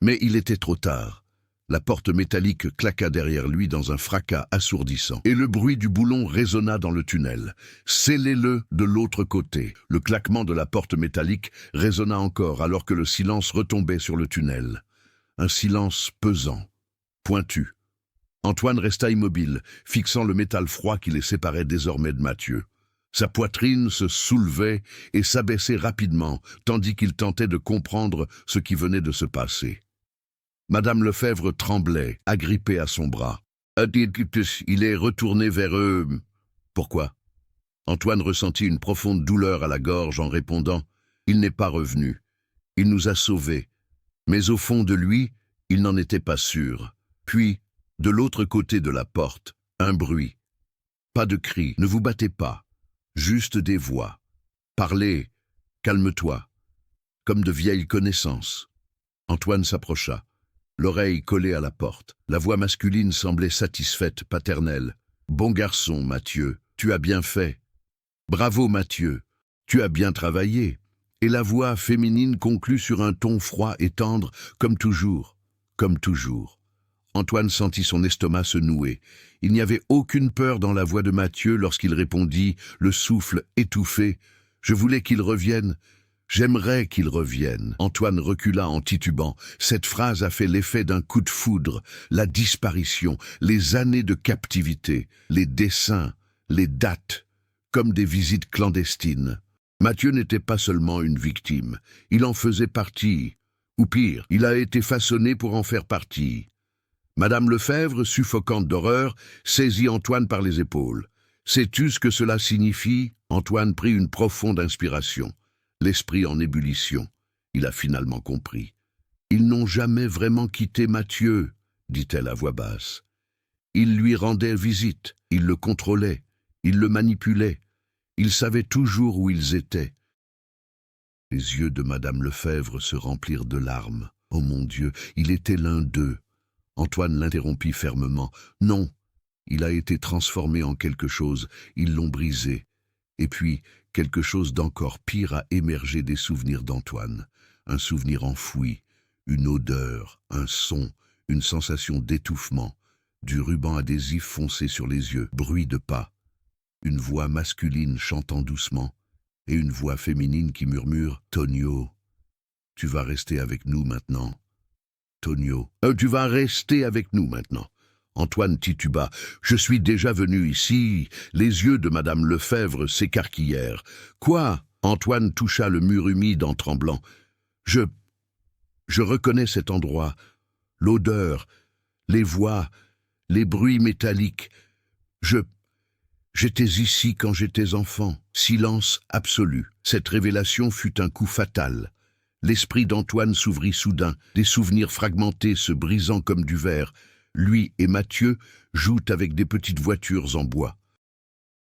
Mais il était trop tard. La porte métallique claqua derrière lui dans un fracas assourdissant, et le bruit du boulon résonna dans le tunnel. « Scellez-le de l'autre côté !» Le claquement de la porte métallique résonna encore alors que le silence retombait sur le tunnel. Un silence pesant, pointu. Antoine resta immobile, fixant le métal froid qui les séparait désormais de Mathieu. Sa poitrine se soulevait et s'abaissait rapidement, tandis qu'il tentait de comprendre ce qui venait de se passer. Madame Lefebvre tremblait, agrippée à son bras. « Il est retourné vers eux. » « Pourquoi ?» Antoine ressentit une profonde douleur à la gorge en répondant « Il n'est pas revenu. Il nous a sauvés. » Mais au fond de lui, il n'en était pas sûr. Puis, de l'autre côté de la porte, un bruit. Pas de cris, ne vous battez pas. Juste des voix. Parlez, calme-toi. Comme de vieilles connaissances. Antoine s'approcha. L'oreille collée à la porte. La voix masculine semblait satisfaite, paternelle. « Bon garçon, Mathieu, tu as bien fait. Bravo, Mathieu, tu as bien travaillé. » Et la voix féminine conclut sur un ton froid et tendre, comme toujours, comme toujours. Antoine sentit son estomac se nouer. Il n'y avait aucune peur dans la voix de Mathieu lorsqu'il répondit, le souffle étouffé. « Je voulais qu'il revienne. J'aimerais qu'il revienne. » Antoine recula en titubant. Cette phrase a fait l'effet d'un coup de foudre. La disparition, les années de captivité, les dessins, les dates, comme des visites clandestines. Mathieu n'était pas seulement une victime, il en faisait partie. Ou pire, il a été façonné pour en faire partie. Madame Lefebvre, suffocante d'horreur, saisit Antoine par les épaules. « Sais-tu ce que cela signifie ?» Antoine prit une profonde inspiration. L'esprit en ébullition. Il a finalement compris. « Ils n'ont jamais vraiment quitté Mathieu, » dit-elle à voix basse. « Ils lui rendaient visite, ils le contrôlaient, ils le manipulaient. Ils savaient toujours où ils étaient. » Les yeux de Madame Lefebvre se remplirent de larmes. « Oh mon Dieu, il était l'un d'eux. » Antoine l'interrompit fermement. « Non, il a été transformé en quelque chose, ils l'ont brisé. » Et puis, quelque chose d'encore pire a émergé des souvenirs d'Antoine. Un souvenir enfoui, une odeur, un son, une sensation d'étouffement, du ruban adhésif foncé sur les yeux, bruit de pas. Une voix masculine chantant doucement, et une voix féminine qui murmure « Tonio, tu vas rester avec nous maintenant. Tonio, tu vas rester avec nous maintenant. » Antoine tituba. « Je suis déjà venu ici. » Les yeux de Madame Lefebvre s'écarquillèrent. « Quoi ?» Antoine toucha le mur humide en tremblant. « Je reconnais cet endroit, l'odeur, les voix, les bruits métalliques. J'étais ici quand j'étais enfant. » Silence absolu. Cette révélation fut un coup fatal. L'esprit d'Antoine s'ouvrit soudain, des souvenirs fragmentés se brisant comme du verre. Lui et Mathieu jouent avec des petites voitures en bois.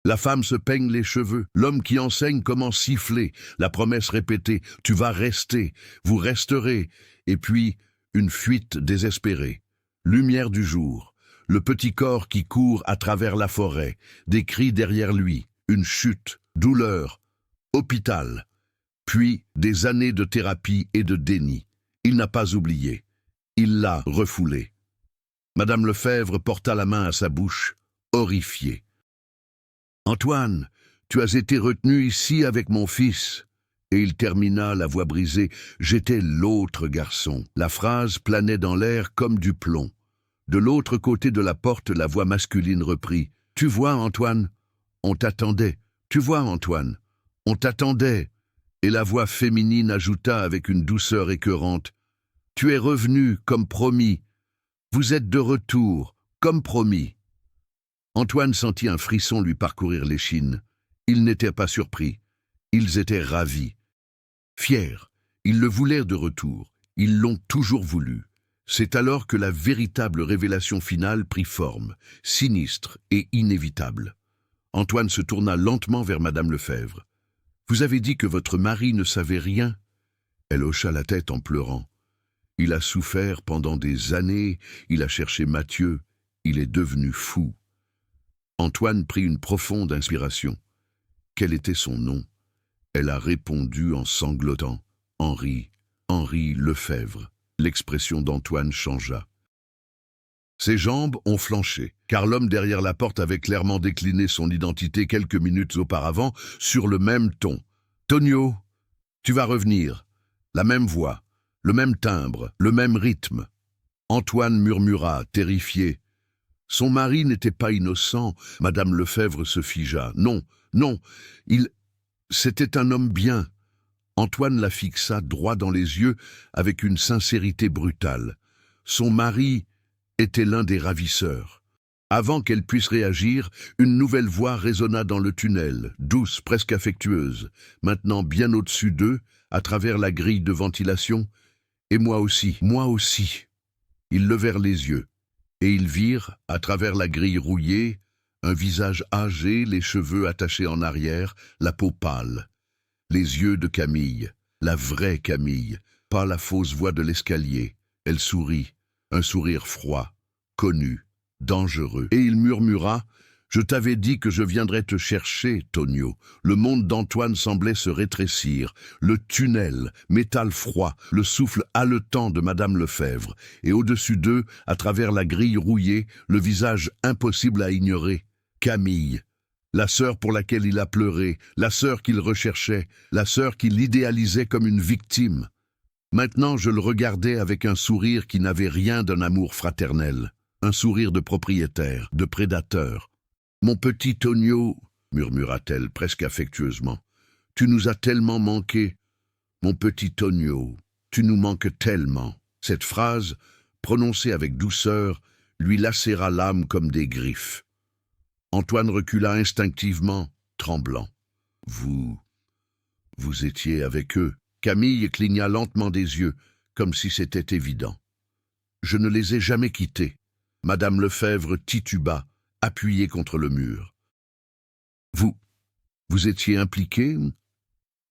La femme se peigne les cheveux, l'homme qui enseigne comment siffler, la promesse répétée « Tu vas rester, vous resterez », et puis une fuite désespérée. Lumière du jour. Le petit corps qui court à travers la forêt, des cris derrière lui, une chute, douleur, hôpital, puis des années de thérapie et de déni. Il n'a pas oublié, il l'a refoulé. Madame Lefebvre porta la main à sa bouche, horrifiée. « Antoine, tu as été retenu ici avec mon fils. » Et il termina, la voix brisée, « J'étais l'autre garçon. » La phrase planait dans l'air comme du plomb. De l'autre côté de la porte, la voix masculine reprit. « Tu vois, Antoine, on t'attendait. Tu vois, Antoine, on t'attendait. » Et la voix féminine ajouta avec une douceur écœurante. « Tu es revenu, comme promis. Vous êtes de retour, comme promis. » Antoine sentit un frisson lui parcourir l'échine. Ils n'étaient pas surpris. Ils étaient ravis. Fiers, ils le voulaient de retour. Ils l'ont toujours voulu. C'est alors que la véritable révélation finale prit forme, sinistre et inévitable. Antoine se tourna lentement vers Madame Lefebvre. « Vous avez dit que votre mari ne savait rien ?» Elle hocha la tête en pleurant. « Il a souffert pendant des années, il a cherché Mathieu, il est devenu fou. » Antoine prit une profonde inspiration. Quel était son nom? Elle a répondu en sanglotant. « Henri Lefebvre. » L'expression d'Antoine changea. Ses jambes ont flanché, car l'homme derrière la porte avait clairement décliné son identité quelques minutes auparavant sur le même ton. « Tonio, tu vas revenir. » La même voix, le même timbre, le même rythme. Antoine murmura, terrifié. Son mari n'était pas innocent. Madame Lefebvre se figea. Non, c'était un homme bien. Antoine la fixa droit dans les yeux avec une sincérité brutale. Son mari était l'un des ravisseurs. Avant qu'elle puisse réagir, une nouvelle voix résonna dans le tunnel, douce, presque affectueuse, maintenant bien au-dessus d'eux, à travers la grille de ventilation. « Et moi aussi, moi aussi !» Ils levèrent les yeux, et ils virent, à travers la grille rouillée, un visage âgé, les cheveux attachés en arrière, la peau pâle. Les yeux de Camille, la vraie Camille, pas la fausse voix de l'escalier. Elle sourit, un sourire froid, connu, dangereux. Et il murmura « Je t'avais dit que je viendrais te chercher, Tonio. » Le monde d'Antoine semblait se rétrécir. Le tunnel, métal froid, le souffle haletant de Madame Lefebvre. Et au-dessus d'eux, à travers la grille rouillée, le visage impossible à ignorer. Camille. La sœur pour laquelle il a pleuré, la sœur qu'il recherchait, la sœur qu'il idéalisait comme une victime. Maintenant, je le regardais avec un sourire qui n'avait rien d'un amour fraternel, un sourire de propriétaire, de prédateur. « Mon petit Tonio, » murmura-t-elle presque affectueusement, « tu nous as tellement manqué. Mon petit Tonio, tu nous manques tellement. » Cette phrase, prononcée avec douceur, lui lacéra l'âme comme des griffes. Antoine recula instinctivement, tremblant. « Vous étiez avec eux. » Camille cligna lentement des yeux, comme si c'était évident. « Je ne les ai jamais quittés. » Madame Lefebvre tituba, appuyée contre le mur. « Vous étiez impliqué?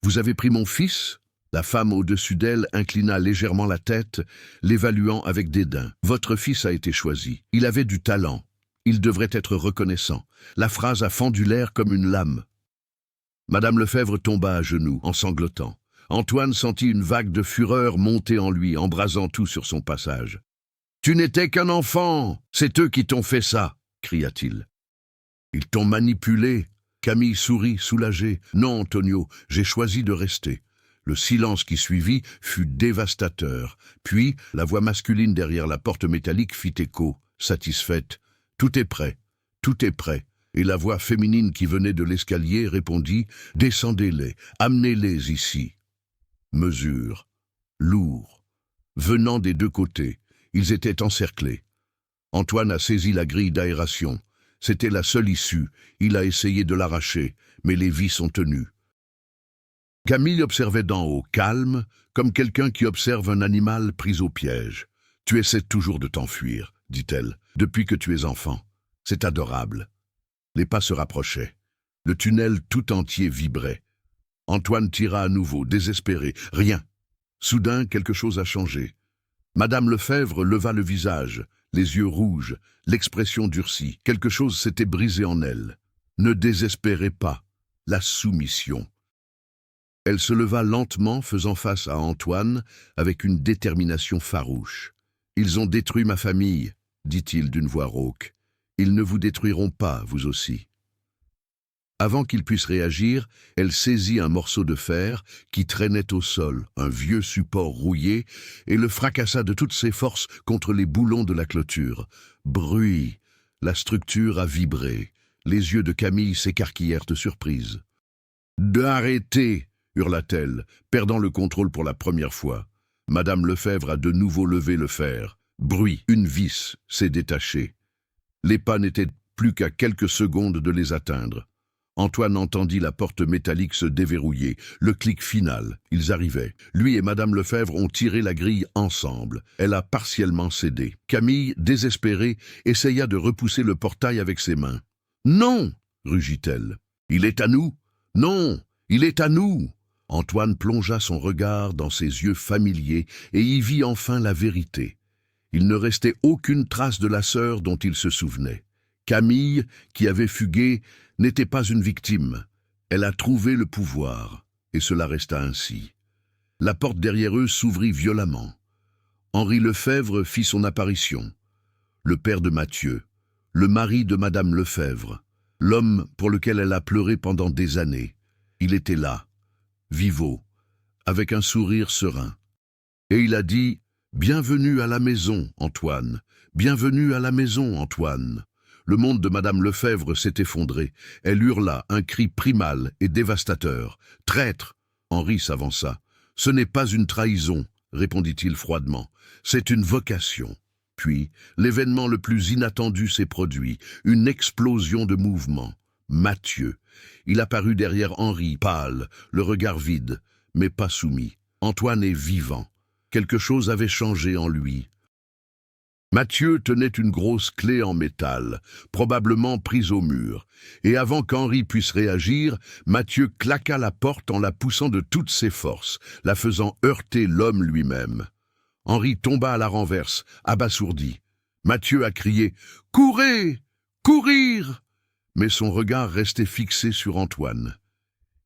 Vous avez pris mon fils ?» La femme au-dessus d'elle inclina légèrement la tête, l'évaluant avec dédain. « Votre fils a été choisi. Il avait du talent. Il devrait être reconnaissant. » La phrase a fendu l'air comme une lame. Madame Lefebvre tomba à genoux, en sanglotant. Antoine sentit une vague de fureur monter en lui, embrasant tout sur son passage. « Tu n'étais qu'un enfant! C'est eux qui t'ont fait ça !» cria-t-il. « Ils t'ont manipulé !» Camille sourit, soulagée. « Non, Antonio, j'ai choisi de rester. » Le silence qui suivit fut dévastateur. Puis, la voix masculine derrière la porte métallique fit écho, satisfaite. « Tout est prêt, tout est prêt. » Et la voix féminine qui venait de l'escalier répondit « Descendez-les, amenez-les ici. » Mesure, lourd, venant des deux côtés, ils étaient encerclés. Antoine a saisi la grille d'aération. C'était la seule issue. Il a essayé de l'arracher, mais les vis sont tenues. Camille observait d'en haut, calme, comme quelqu'un qui observe un animal pris au piège. « Tu essaies toujours de t'enfuir, » dit-elle, « depuis que tu es enfant. C'est adorable. » Les pas se rapprochaient. Le tunnel tout entier vibrait. Antoine tira à nouveau, désespéré. Rien. Soudain, quelque chose a changé. Madame Lefebvre leva le visage, les yeux rouges, l'expression durcie. Quelque chose s'était brisé en elle. Ne désespérez pas. La soumission. Elle se leva lentement, faisant face à Antoine, avec une détermination farouche. « Ils ont détruit ma famille, » dit-il d'une voix rauque. « Ils ne vous détruiront pas, vous aussi. » Avant qu'il puisse réagir, elle saisit un morceau de fer qui traînait au sol, un vieux support rouillé, et le fracassa de toutes ses forces contre les boulons de la clôture. Bruit. La structure a vibré. Les yeux de Camille s'écarquillèrent de surprise. « D'arrêter !» hurla-t-elle, perdant le contrôle pour la première fois. Madame Lefebvre a de nouveau levé le fer. Bruit, une vis s'est détachée. Les pas n'étaient plus qu'à quelques secondes de les atteindre. Antoine entendit la porte métallique se déverrouiller. Le clic final, ils arrivaient. Lui et Madame Lefebvre ont tiré la grille ensemble. Elle a partiellement cédé. Camille, désespérée, essaya de repousser le portail avec ses mains. « Non !» rugit-elle. « Il est à nous !»« Non, il est à nous !» Antoine plongea son regard dans ses yeux familiers et y vit enfin la vérité. Il ne restait aucune trace de la sœur dont il se souvenait. Camille, qui avait fugué, n'était pas une victime. Elle a trouvé le pouvoir, et cela resta ainsi. La porte derrière eux s'ouvrit violemment. Henri Lefebvre fit son apparition. Le père de Mathieu, le mari de Madame Lefebvre, l'homme pour lequel elle a pleuré pendant des années. Il était là, vivaud, avec un sourire serein. Et il a dit « Bienvenue à la maison, Antoine. Bienvenue à la maison, Antoine. » Le monde de Madame Lefebvre s'est effondré. Elle hurla un cri primal et dévastateur. « Traître !» Henri s'avança. « Ce n'est pas une trahison, » répondit-il froidement. « C'est une vocation. » Puis, l'événement le plus inattendu s'est produit. Une explosion de mouvement. Mathieu. Il apparut derrière Henri, pâle, le regard vide, mais pas soumis. Antoine est vivant. Quelque chose avait changé en lui. Mathieu tenait une grosse clé en métal, probablement prise au mur, et avant qu'Henri puisse réagir, Mathieu claqua la porte en la poussant de toutes ses forces, la faisant heurter l'homme lui-même. Henri tomba à la renverse, abasourdi. Mathieu a crié « Courez! Courir !» Mais son regard restait fixé sur Antoine.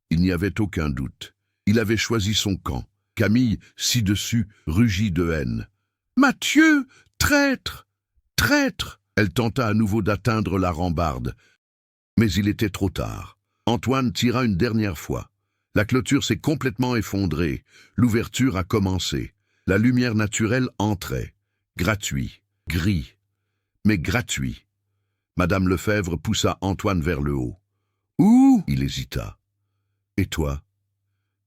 Il n'y avait aucun doute. Il avait choisi son camp. Camille, ci-dessus, rugit de haine. « Mathieu! Traître! Traître !» Elle tenta à nouveau d'atteindre la rambarde. Mais il était trop tard. Antoine tira une dernière fois. La clôture s'est complètement effondrée. L'ouverture a commencé. La lumière naturelle entrait. Gratuit, gris, mais gratuit. Madame Lefebvre poussa Antoine vers le haut. « Où ?» Il hésita. « Et toi ?»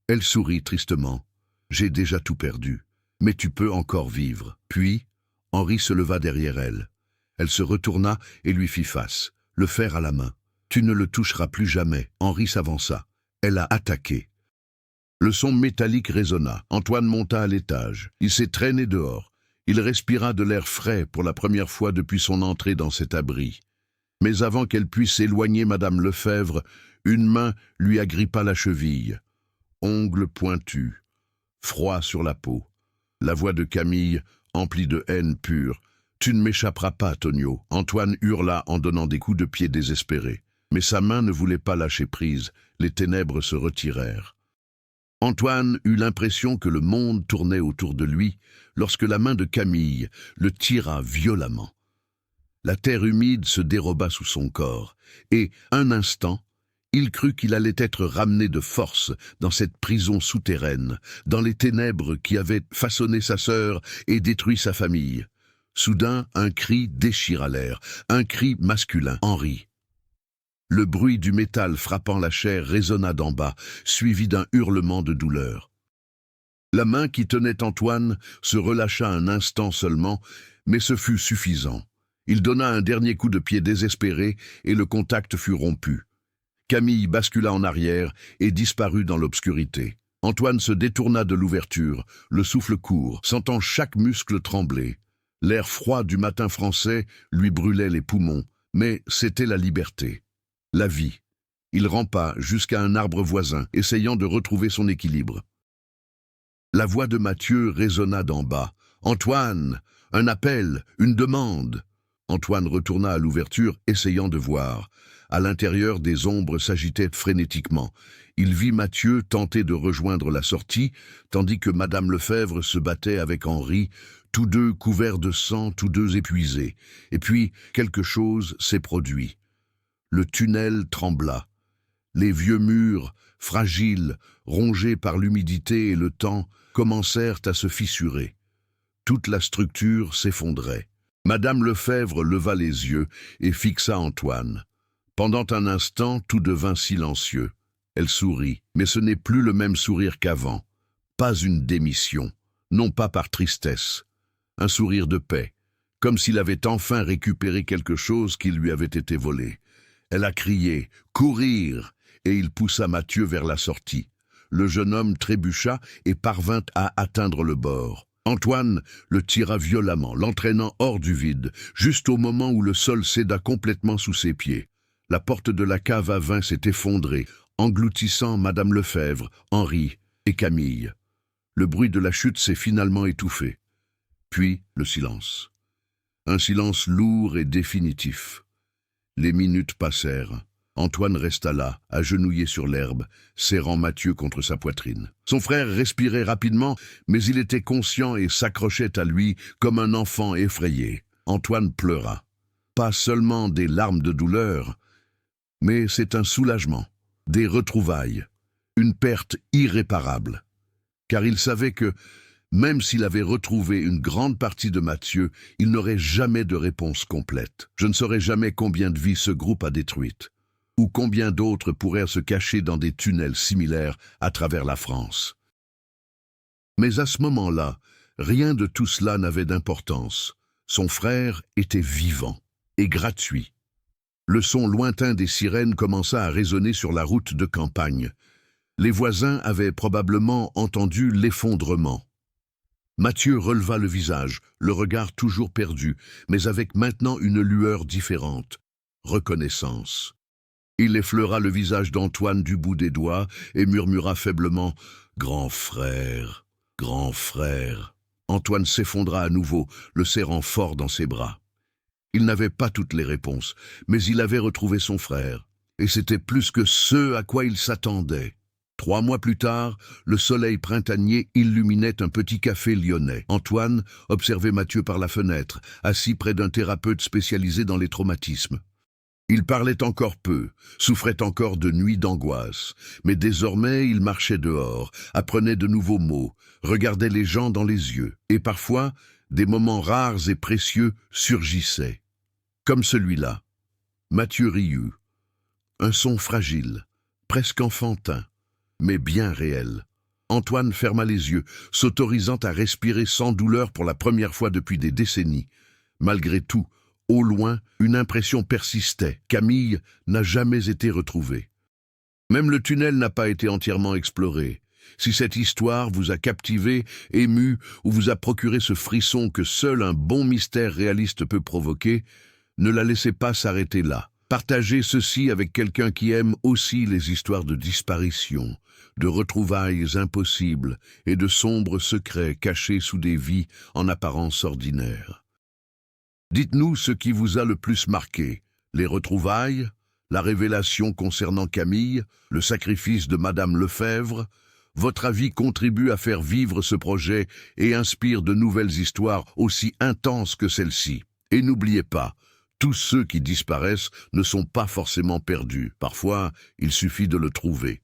Elle sourit tristement. « J'ai déjà tout perdu, mais tu peux encore vivre. » Puis, Henri se leva derrière elle. Elle se retourna et lui fit face, le fer à la main. « Tu ne le toucheras plus jamais. » Henri s'avança. Elle a attaqué. Le son métallique résonna. Antoine monta à l'étage. Il s'est traîné dehors. Il respira de l'air frais pour la première fois depuis son entrée dans cet abri. Mais avant qu'elle puisse éloigner Madame Lefebvre, une main lui agrippa la cheville. Ongles pointus, froid sur la peau. La voix de Camille, emplie de haine pure. « Tu ne m'échapperas pas, Tonio !» Antoine hurla en donnant des coups de pied désespérés. Mais sa main ne voulait pas lâcher prise. Les ténèbres se retirèrent. Antoine eut l'impression que le monde tournait autour de lui lorsque la main de Camille le tira violemment. La terre humide se déroba sous son corps, et, un instant, il crut qu'il allait être ramené de force dans cette prison souterraine, dans les ténèbres qui avaient façonné sa sœur et détruit sa famille. Soudain, un cri déchira l'air, un cri masculin, Henri. Le bruit du métal frappant la chair résonna d'en bas, suivi d'un hurlement de douleur. La main qui tenait Antoine se relâcha un instant seulement, mais ce fut suffisant. Il donna un dernier coup de pied désespéré et le contact fut rompu. Camille bascula en arrière et disparut dans l'obscurité. Antoine se détourna de l'ouverture, le souffle court, sentant chaque muscle trembler. L'air froid du matin français lui brûlait les poumons, mais c'était la liberté, la vie. Il rampa jusqu'à un arbre voisin, essayant de retrouver son équilibre. La voix de Mathieu résonna d'en bas. « Antoine ! Un appel, une demande !» Antoine retourna à l'ouverture, essayant de voir. À l'intérieur, des ombres s'agitaient frénétiquement. Il vit Mathieu tenter de rejoindre la sortie, tandis que Madame Lefebvre se battait avec Henri, tous deux couverts de sang, tous deux épuisés. Et puis, quelque chose s'est produit. Le tunnel trembla. Les vieux murs, fragiles, rongés par l'humidité et le temps, commencèrent à se fissurer. Toute la structure s'effondrait. Madame Lefebvre leva les yeux et fixa Antoine. Pendant un instant, tout devint silencieux. Elle sourit, mais ce n'est plus le même sourire qu'avant. Pas une démission, non pas par tristesse, un sourire de paix, comme s'il avait enfin récupéré quelque chose qui lui avait été volé. Elle a crié « Courir !» et il poussa Mathieu vers la sortie. Le jeune homme trébucha et parvint à atteindre le bord. Antoine le tira violemment, l'entraînant hors du vide, juste au moment où le sol céda complètement sous ses pieds. La porte de la cave à vin s'est effondrée, engloutissant Madame Lefebvre, Henri et Camille. Le bruit de la chute s'est finalement étouffé. Puis le silence. Un silence lourd et définitif. Les minutes passèrent. Antoine resta là, agenouillé sur l'herbe, serrant Mathieu contre sa poitrine. Son frère respirait rapidement, mais il était conscient et s'accrochait à lui comme un enfant effrayé. Antoine pleura. Pas seulement des larmes de douleur, mais c'est un soulagement, des retrouvailles, une perte irréparable. Car il savait que, même s'il avait retrouvé une grande partie de Mathieu, il n'aurait jamais de réponse complète. Je ne saurais jamais combien de vies ce groupe a détruites, ou combien d'autres pourraient se cacher dans des tunnels similaires à travers la France. Mais à ce moment-là, rien de tout cela n'avait d'importance. Son frère était vivant et gratuit. Le son lointain des sirènes commença à résonner sur la route de campagne. Les voisins avaient probablement entendu l'effondrement. Mathieu releva le visage, le regard toujours perdu, mais avec maintenant une lueur différente. Reconnaissance. Il effleura le visage d'Antoine du bout des doigts et murmura faiblement « Grand frère, grand frère ». Antoine s'effondra à nouveau, le serrant fort dans ses bras. Il n'avait pas toutes les réponses, mais il avait retrouvé son frère, et c'était plus que ce à quoi il s'attendait. 3 mois plus tard, le soleil printanier illuminait un petit café lyonnais. Antoine observait Mathieu par la fenêtre, assis près d'un thérapeute spécialisé dans les traumatismes. Il parlait encore peu, souffrait encore de nuits d'angoisse, mais désormais il marchait dehors, apprenait de nouveaux mots, regardait les gens dans les yeux, et parfois, des moments rares et précieux surgissaient. Comme celui-là. Mathieu riut. Un son fragile, presque enfantin, mais bien réel. Antoine ferma les yeux, s'autorisant à respirer sans douleur pour la première fois depuis des décennies. Malgré tout, au loin, une impression persistait. Camille n'a jamais été retrouvée. Même le tunnel n'a pas été entièrement exploré. Si cette histoire vous a captivé, ému ou vous a procuré ce frisson que seul un bon mystère réaliste peut provoquer, ne la laissez pas s'arrêter là. Partagez ceci avec quelqu'un qui aime aussi les histoires de disparition, de retrouvailles impossibles et de sombres secrets cachés sous des vies en apparence ordinaires. Dites-nous ce qui vous a le plus marqué, les retrouvailles, la révélation concernant Camille, le sacrifice de Madame Lefebvre. Votre avis contribue à faire vivre ce projet et inspire de nouvelles histoires aussi intenses que celle-ci. Et n'oubliez pas, tous ceux qui disparaissent ne sont pas forcément perdus. Parfois, il suffit de le trouver.